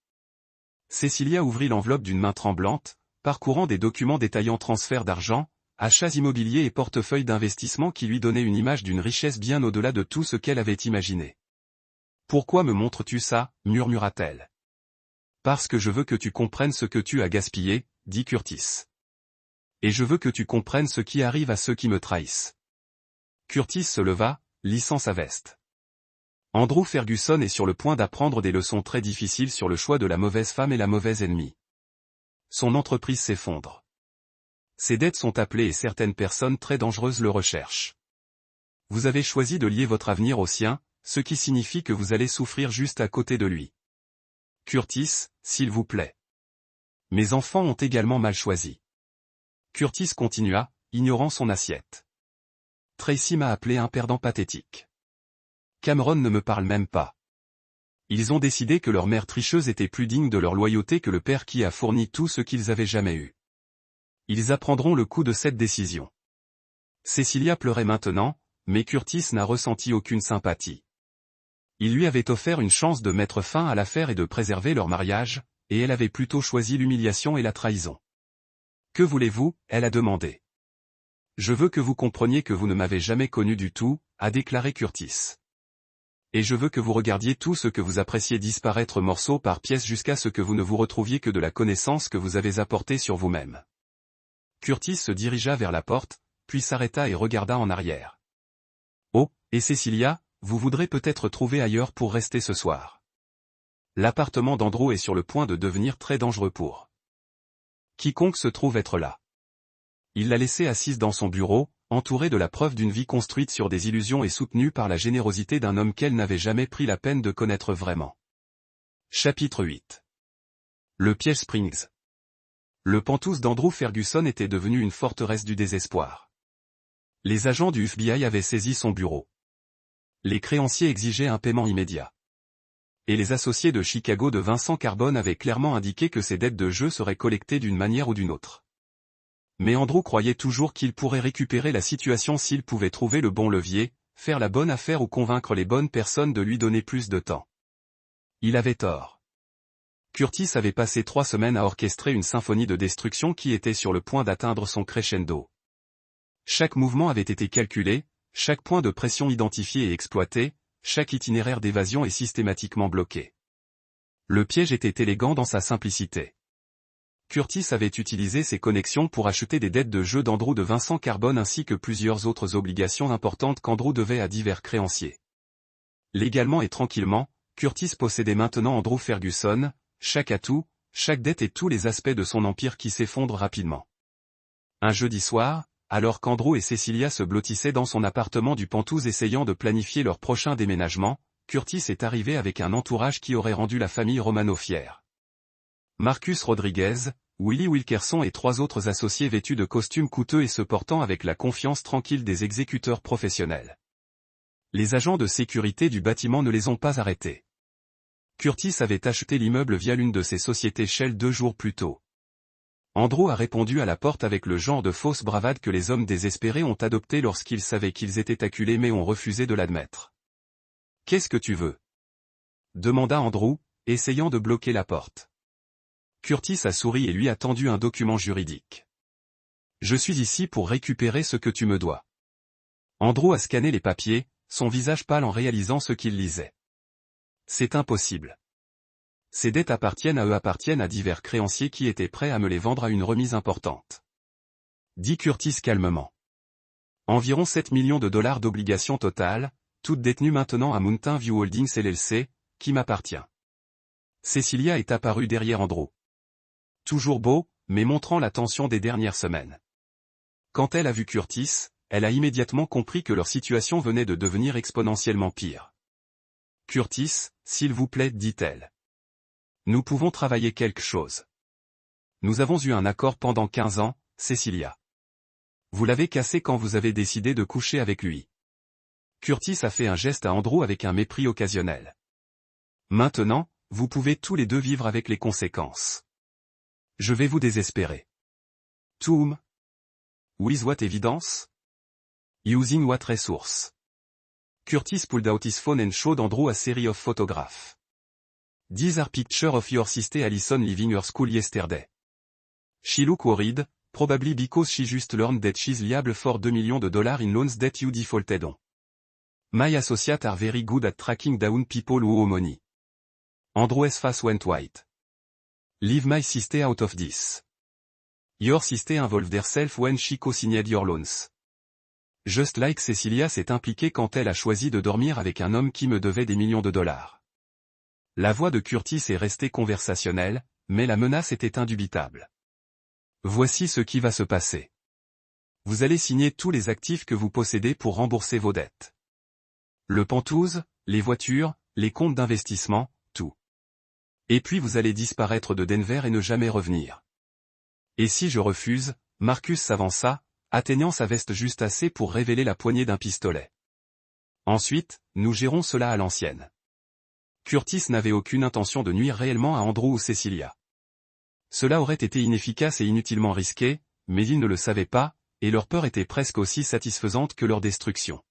Cecilia ouvrit l'enveloppe d'une main tremblante, parcourant des documents détaillant transfert d'argent, achats immobiliers et portefeuilles d'investissement qui lui donnaient une image d'une richesse bien au-delà de tout ce qu'elle avait imaginé. « Pourquoi me montres-tu ça » murmura-t-elle. « Parce que je veux que tu comprennes ce que tu as gaspillé, » dit Curtis. « Et je veux que tu comprennes ce qui arrive à ceux qui me trahissent. » Curtis se leva, lissant sa veste. Andrew Ferguson est sur le point d'apprendre des leçons très difficiles sur le choix de la mauvaise femme et la mauvaise ennemie. Son entreprise s'effondre. Ses dettes sont appelées et certaines personnes très dangereuses le recherchent. Vous avez choisi de lier votre avenir au sien, ce qui signifie que vous allez souffrir juste à côté de lui. Curtis, s'il vous plaît. Mes enfants ont également mal choisi. Curtis continua, ignorant son assiette. Tracy m'a appelé un perdant pathétique. Cameron ne me parle même pas. Ils ont décidé que leur mère tricheuse était plus digne de leur loyauté que le père qui a fourni tout ce qu'ils avaient jamais eu. Ils apprendront le coût de cette décision. Cecilia pleurait maintenant, mais Curtis n'a ressenti aucune sympathie. Il lui avait offert une chance de mettre fin à l'affaire et de préserver leur mariage, et elle avait plutôt choisi l'humiliation et la trahison. « Que voulez-vous » elle a demandé. « Je veux que vous compreniez que vous ne m'avez jamais connu du tout » a déclaré Curtis. « Et je veux que vous regardiez tout ce que vous appréciez disparaître morceau par pièce jusqu'à ce que vous ne vous retrouviez que de la connaissance que vous avez apportée sur vous-même. » Curtis se dirigea vers la porte, puis s'arrêta et regarda en arrière. « Oh, et Cecilia, vous voudrez peut-être trouver ailleurs pour rester ce soir. L'appartement d'Andrew est sur le point de devenir très dangereux pour quiconque se trouve être là. » Il l'a laissée assise dans son bureau, entourée de la preuve d'une vie construite sur des illusions et soutenue par la générosité d'un homme qu'elle n'avait jamais pris la peine de connaître vraiment. Chapitre 8. Le piège Springs. Le pantouse d'Andrew Ferguson était devenu une forteresse du désespoir. Les agents du FBI avaient saisi son bureau. Les créanciers exigeaient un paiement immédiat. Et les associés de Chicago de Vincent Carbone avaient clairement indiqué que ses dettes de jeu seraient collectées d'une manière ou d'une autre. Mais Andrew croyait toujours qu'il pourrait récupérer la situation s'il pouvait trouver le bon levier, faire la bonne affaire ou convaincre les bonnes personnes de lui donner plus de temps. Il avait tort. Curtis avait passé 3 semaines à orchestrer une symphonie de destruction qui était sur le point d'atteindre son crescendo. Chaque mouvement avait été calculé, chaque point de pression identifié et exploité, chaque itinéraire d'évasion est systématiquement bloqué. Le piège était élégant dans sa simplicité. Curtis avait utilisé ses connexions pour acheter des dettes de jeu d'Andrew de Vincent Carbone ainsi que plusieurs autres obligations importantes qu'Andrew devait à divers créanciers. Légalement et tranquillement, Curtis possédait maintenant Andrew Ferguson, chaque atout, chaque dette et tous les aspects de son empire qui s'effondrent rapidement. Un jeudi soir, alors qu'Andrew et Cecilia se blottissaient dans son appartement du Pantouse essayant de planifier leur prochain déménagement, Curtis est arrivé avec un entourage qui aurait rendu la famille Romano fière. Marcus Rodriguez, Willie Wilkerson et 3 autres associés vêtus de costumes coûteux et se portant avec la confiance tranquille des exécuteurs professionnels. Les agents de sécurité du bâtiment ne les ont pas arrêtés. Curtis avait acheté l'immeuble via l'une de ses sociétés Shell 2 jours plus tôt. Andrew a répondu à la porte avec le genre de fausse bravade que les hommes désespérés ont adopté lorsqu'ils savaient qu'ils étaient acculés mais ont refusé de l'admettre. « Qu'est-ce que tu veux ?» demanda Andrew, essayant de bloquer la porte. Curtis a souri et lui a tendu un document juridique. « Je suis ici pour récupérer ce que tu me dois. » Andrew a scanné les papiers, son visage pâle en réalisant ce qu'il lisait. « C'est impossible. Ces dettes appartiennent à divers créanciers qui étaient prêts à me les vendre à une remise importante. » Dit Curtis calmement. « Environ 7 millions de dollars d'obligations totales, toutes détenues maintenant à Mountain View Holdings LLC, qui m'appartient. » Cecilia est apparue derrière Andrew. Toujours beau, mais montrant la tension des dernières semaines. Quand elle a vu Curtis, elle a immédiatement compris que leur situation venait de devenir exponentiellement pire. « Curtis, s'il vous plaît, dit-elle. Nous pouvons travailler quelque chose. Nous avons eu un accord pendant 15 ans, Cecilia. Vous l'avez cassé quand vous avez décidé de coucher avec lui. » Curtis a fait un geste à Andrew avec un mépris occasionnel. « Maintenant, vous pouvez tous les deux vivre avec les conséquences. Je vais vous désespérer. » To whom? With what evidence? Using what resource? Curtis pulled out his phone and showed Andrew a series of photographs. These are pictures of your sister Allison leaving her school yesterday. She look worried, probably because she just learned that she's liable for $2 million in loans that you defaulted on. My associates are very good at tracking down people who owe money. Andrew's face went white. Leave my sister out of this. Your sister involved herself when she co-signed your loans. Just like Cecilia s'est impliquée quand elle a choisi de dormir avec un homme qui me devait des millions de dollars. La voix de Curtis est restée conversationnelle, mais la menace était indubitable. Voici ce qui va se passer. Vous allez signer tous les actifs que vous possédez pour rembourser vos dettes. Le Penthouse, les voitures, les comptes d'investissement, tout. Et puis vous allez disparaître de Denver et ne jamais revenir. Et si je refuse, Marcus s'avança, atteignant sa veste juste assez pour révéler la poignée d'un pistolet. Ensuite, nous gérons cela à l'ancienne. Curtis n'avait aucune intention de nuire réellement à Andrew ou Cecilia. Cela aurait été inefficace et inutilement risqué, mais ils ne le savaient pas, et leur peur était presque aussi satisfaisante que leur destruction.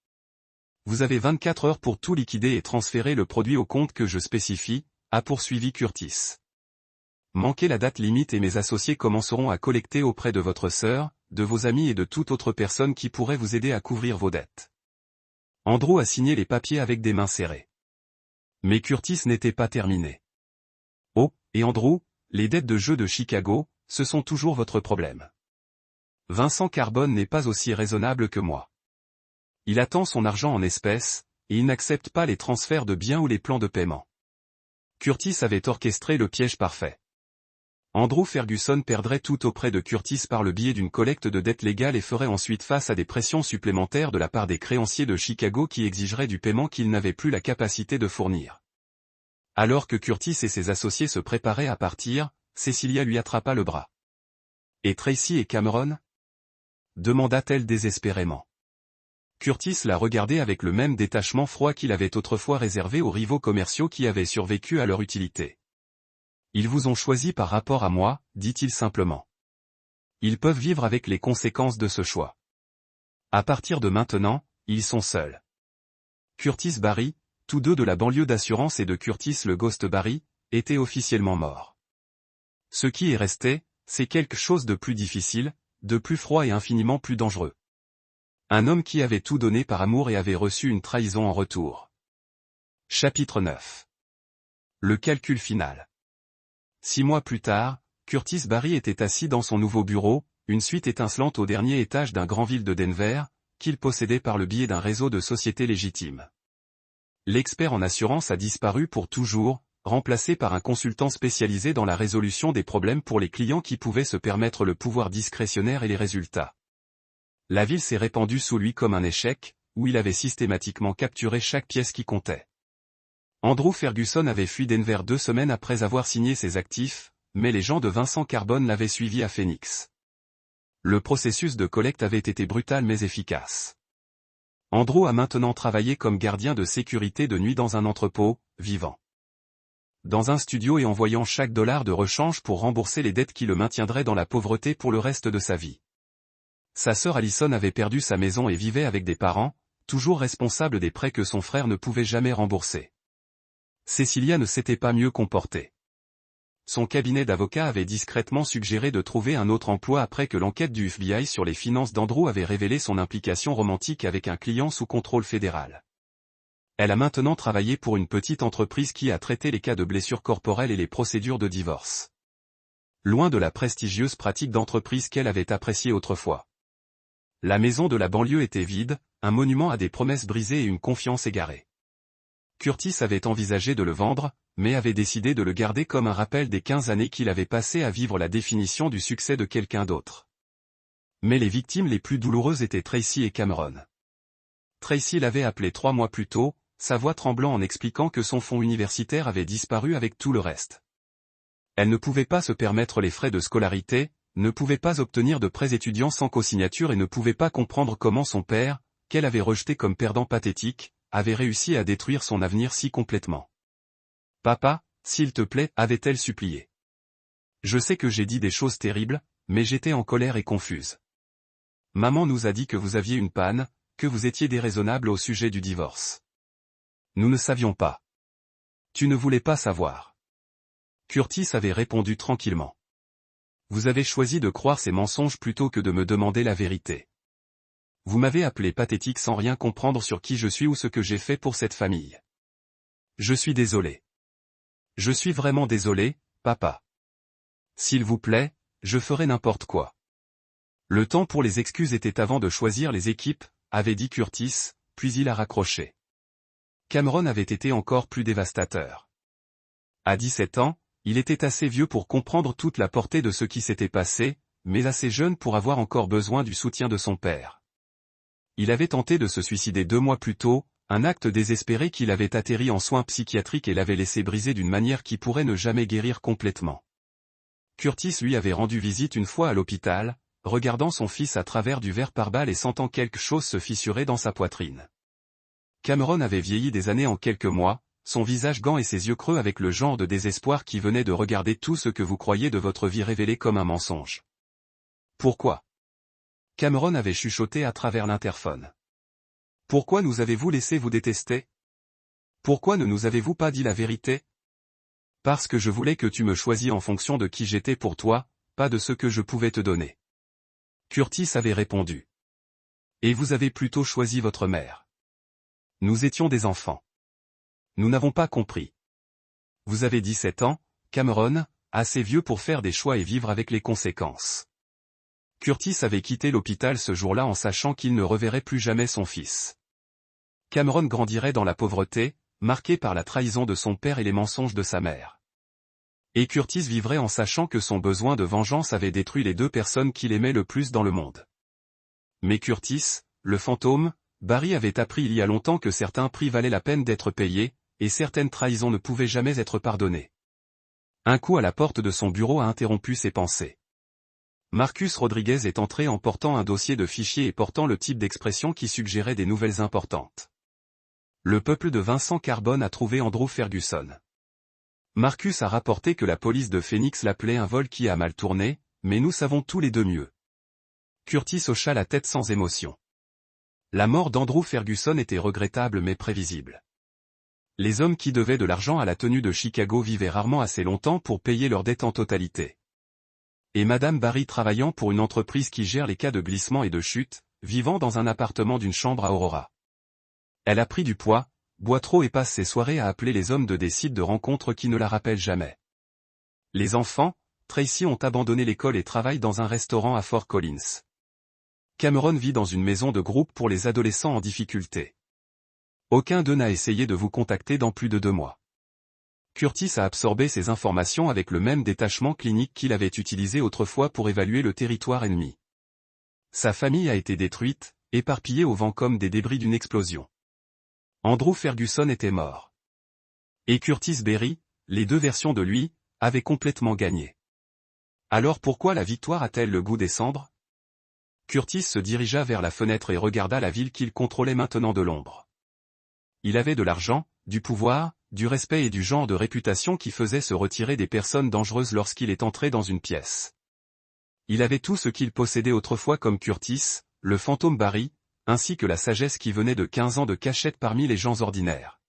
Vous avez 24 heures pour tout liquider et transférer le produit au compte que je spécifie, a poursuivi Curtis. Manquez la date limite et mes associés commenceront à collecter auprès de votre sœur, de vos amis et de toute autre personne qui pourrait vous aider à couvrir vos dettes. Andrew a signé les papiers avec des mains serrées. Mais Curtis n'était pas terminé. Oh, et Andrew, les dettes de jeu de Chicago, ce sont toujours votre problème. Vincent Carbone n'est pas aussi raisonnable que moi. Il attend son argent en espèces, et il n'accepte pas les transferts de biens ou les plans de paiement. Curtis avait orchestré le piège parfait. Andrew Ferguson perdrait tout auprès de Curtis par le biais d'une collecte de dettes légales et ferait ensuite face à des pressions supplémentaires de la part des créanciers de Chicago qui exigeraient du paiement qu'il n'avait plus la capacité de fournir. Alors que Curtis et ses associés se préparaient à partir, Cecilia lui attrapa le bras. « Et Tracy et Cameron ?» demanda-t-elle désespérément. Curtis la regardait avec le même détachement froid qu'il avait autrefois réservé aux rivaux commerciaux qui avaient survécu à leur utilité. Ils vous ont choisi par rapport à moi, dit-il simplement. Ils peuvent vivre avec les conséquences de ce choix. À partir de maintenant, ils sont seuls. Curtis Barry, tous deux de la banlieue d'assurance et de Curtis le Ghost Barry, étaient officiellement morts. Ce qui est resté, c'est quelque chose de plus difficile, de plus froid et infiniment plus dangereux. Un homme qui avait tout donné par amour et avait reçu une trahison en retour. Chapitre 9. Le calcul final. 6 mois plus tard, Curtis Barry était assis dans son nouveau bureau, une suite étincelante au dernier étage d'un grand ville de Denver, qu'il possédait par le biais d'un réseau de sociétés légitimes. L'expert en assurance a disparu pour toujours, remplacé par un consultant spécialisé dans la résolution des problèmes pour les clients qui pouvaient se permettre le pouvoir discrétionnaire et les résultats. La ville s'est répandue sous lui comme un échec, où il avait systématiquement capturé chaque pièce qui comptait. Andrew Ferguson avait fui Denver 2 semaines après avoir signé ses actifs, mais les gens de Vincent Carbone l'avaient suivi à Phoenix. Le processus de collecte avait été brutal mais efficace. Andrew a maintenant travaillé comme gardien de sécurité de nuit dans un entrepôt, vivant. dans un studio et envoyant chaque dollar de rechange pour rembourser les dettes qui le maintiendraient dans la pauvreté pour le reste de sa vie. Sa sœur Allison avait perdu sa maison et vivait avec des parents, toujours responsables des prêts que son frère ne pouvait jamais rembourser. Cecilia ne s'était pas mieux comportée. Son cabinet d'avocats avait discrètement suggéré de trouver un autre emploi après que l'enquête du FBI sur les finances d'Andrew avait révélé son implication romantique avec un client sous contrôle fédéral. Elle a maintenant travaillé pour une petite entreprise qui a traité les cas de blessures corporelles et les procédures de divorce. Loin de la prestigieuse pratique d'entreprise qu'elle avait appréciée autrefois. La maison de la banlieue était vide, un monument à des promesses brisées et une confiance égarée. Curtis avait envisagé de le vendre, mais avait décidé de le garder comme un rappel des 15 années qu'il avait passées à vivre la définition du succès de quelqu'un d'autre. Mais les victimes les plus douloureuses étaient Tracy et Cameron. Tracy l'avait appelé 3 mois plus tôt, sa voix tremblant en expliquant que son fonds universitaire avait disparu avec tout le reste. Elle ne pouvait pas se permettre les frais de scolarité, ne pouvait pas obtenir de prêts étudiants sans cosignature et ne pouvait pas comprendre comment son père, qu'elle avait rejeté comme perdant pathétique, avait réussi à détruire son avenir si complètement. « Papa, s'il te plaît, avait-elle supplié. Je sais que j'ai dit des choses terribles, mais j'étais en colère et confuse. Maman nous a dit que vous aviez une panne, que vous étiez déraisonnable au sujet du divorce. Nous ne savions pas. Tu ne voulais pas savoir. » Curtis avait répondu tranquillement. « Vous avez choisi de croire ces mensonges plutôt que de me demander la vérité. Vous m'avez appelé pathétique sans rien comprendre sur qui je suis ou ce que j'ai fait pour cette famille. Je suis désolé. Je suis vraiment désolé, papa. S'il vous plaît, je ferai n'importe quoi. » Le temps pour les excuses était avant de choisir les équipes, avait dit Curtis, puis il a raccroché. Cameron avait été encore plus dévastateur. À 17 ans, il était assez vieux pour comprendre toute la portée de ce qui s'était passé, mais assez jeune pour avoir encore besoin du soutien de son père. Il avait tenté de se suicider 2 mois plus tôt, un acte désespéré qui l'avait atterri en soins psychiatriques et l'avait laissé briser d'une manière qui pourrait ne jamais guérir complètement. Curtis lui avait rendu visite une fois à l'hôpital, regardant son fils à travers du verre pare-balles et sentant quelque chose se fissurer dans sa poitrine. Cameron avait vieilli des années en quelques mois, son visage gant et ses yeux creux avec le genre de désespoir qui venait de regarder tout ce que vous croyez de votre vie révélé comme un mensonge. Pourquoi ? Cameron avait chuchoté à travers l'interphone. Pourquoi nous avez-vous laissé vous détester ? Pourquoi ne nous avez-vous pas dit la vérité ? Parce que je voulais que tu me choisis en fonction de qui j'étais pour toi, pas de ce que je pouvais te donner. Curtis avait répondu. Et vous avez plutôt choisi votre mère. Nous étions des enfants. Nous n'avons pas compris. Vous avez 17 ans, Cameron, assez vieux pour faire des choix et vivre avec les conséquences. Curtis avait quitté l'hôpital ce jour-là en sachant qu'il ne reverrait plus jamais son fils. Cameron grandirait dans la pauvreté, marqué par la trahison de son père et les mensonges de sa mère. Et Curtis vivrait en sachant que son besoin de vengeance avait détruit les 2 personnes qu'il aimait le plus dans le monde. Mais Curtis, le fantôme, Barry avait appris il y a longtemps que certains prix valaient la peine d'être payés, et certaines trahisons ne pouvaient jamais être pardonnées. Un coup à la porte de son bureau a interrompu ses pensées. Marcus Rodriguez est entré en portant un dossier de fichiers et portant le type d'expression qui suggérait des nouvelles importantes. Le peuple de Vincent Carbone a trouvé Andrew Ferguson. Marcus a rapporté que la police de Phoenix l'appelait un vol qui a mal tourné, mais nous savons tous les deux mieux. Curtis hocha la tête sans émotion. La mort d'Andrew Ferguson était regrettable mais prévisible. Les hommes qui devaient de l'argent à la tenue de Chicago vivaient rarement assez longtemps pour payer leurs dettes en totalité. Et Madame Barry travaillant pour une entreprise qui gère les cas de glissement et de chute, vivant dans un appartement d'une chambre à Aurora. Elle a pris du poids, boit trop et passe ses soirées à appeler les hommes de des sites de rencontres qui ne la rappellent jamais. Les enfants, Tracy ont abandonné l'école et travaillent dans un restaurant à Fort Collins. Cameron vit dans une maison de groupe pour les adolescents en difficulté. Aucun d'eux n'a essayé de vous contacter dans plus de 2 mois. Curtis a absorbé ces informations avec le même détachement clinique qu'il avait utilisé autrefois pour évaluer le territoire ennemi. Sa famille a été détruite, éparpillée au vent comme des débris d'une explosion. Andrew Ferguson était mort. Et Curtis Berry, les 2 versions de lui, avaient complètement gagné. Alors pourquoi la victoire a-t-elle le goût des cendres ? Curtis se dirigea vers la fenêtre et regarda la ville qu'il contrôlait maintenant de l'ombre. Il avait de l'argent, du pouvoir, du respect et du genre de réputation qui faisait se retirer des personnes dangereuses lorsqu'il est entré dans une pièce. Il avait tout ce qu'il possédait autrefois comme Curtis, le fantôme Barry, ainsi que la sagesse qui venait de 15 ans de cachette parmi les gens ordinaires.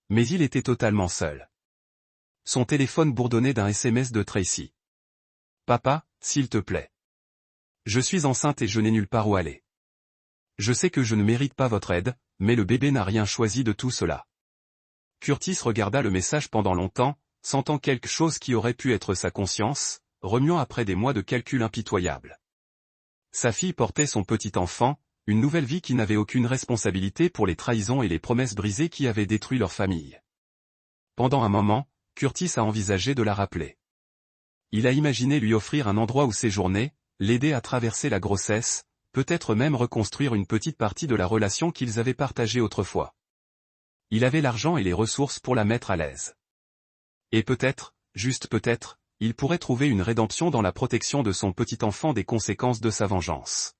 Mais il était totalement seul. Son téléphone bourdonnait d'un SMS de Tracy. « Papa, s'il te plaît. Je suis enceinte et je n'ai nulle part où aller. Je sais que je ne mérite pas votre aide, mais le bébé n'a rien choisi de tout cela. » Curtis regarda le message pendant longtemps, sentant quelque chose qui aurait pu être sa conscience, remuant après des mois de calculs impitoyables. Sa fille portait son petit enfant, une nouvelle vie qui n'avait aucune responsabilité pour les trahisons et les promesses brisées qui avaient détruit leur famille. Pendant un moment, Curtis a envisagé de la rappeler. Il a imaginé lui offrir un endroit où séjourner, l'aider à traverser la grossesse, peut-être même reconstruire une petite partie de la relation qu'ils avaient partagée autrefois. Il avait l'argent et les ressources pour la mettre à l'aise. Et peut-être, juste peut-être, il pourrait trouver une rédemption dans la protection de son petit enfant des conséquences de sa vengeance.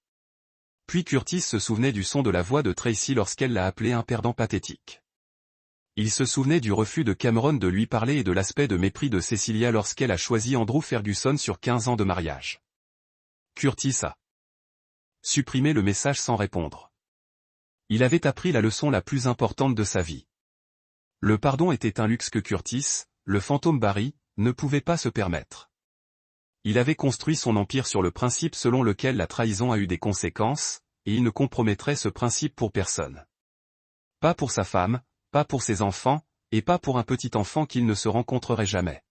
Puis Curtis se souvenait du son de la voix de Tracy lorsqu'elle l'a appelé un perdant pathétique. Il se souvenait du refus de Cameron de lui parler et de l'aspect de mépris de Cecilia lorsqu'elle a choisi Andrew Ferguson sur 15 ans de mariage. Curtis a supprimé le message sans répondre. Il avait appris la leçon la plus importante de sa vie. Le pardon était un luxe que Curtis, le fantôme Barry, ne pouvait pas se permettre. Il avait construit son empire sur le principe selon lequel la trahison a eu des conséquences, et il ne compromettrait ce principe pour personne. Pas pour sa femme, pas pour ses enfants, et pas pour un petit enfant qu'il ne se rencontrerait jamais.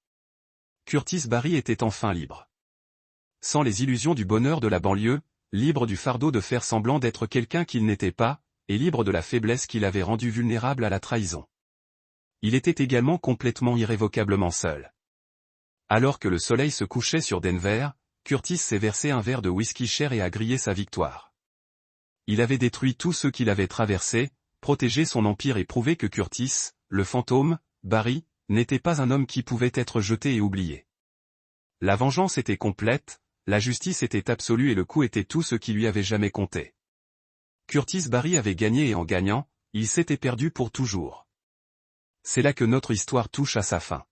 Curtis Barry était enfin libre. Sans les illusions du bonheur de la banlieue, libre du fardeau de faire semblant d'être quelqu'un qu'il n'était pas, et libre de la faiblesse qui l'avait rendu vulnérable à la trahison. Il était également complètement irrévocablement seul. Alors que le soleil se couchait sur Denver, Curtis s'est versé un verre de whisky cher et a grillé sa victoire. Il avait détruit tous ceux qu'il avait traversés, protégé son empire et prouvé que Curtis, le fantôme, Barry, n'était pas un homme qui pouvait être jeté et oublié. La vengeance était complète, la justice était absolue et le coup était tout ce qui lui avait jamais compté. Curtis Barry avait gagné et en gagnant, il s'était perdu pour toujours. C'est là que notre histoire touche à sa fin.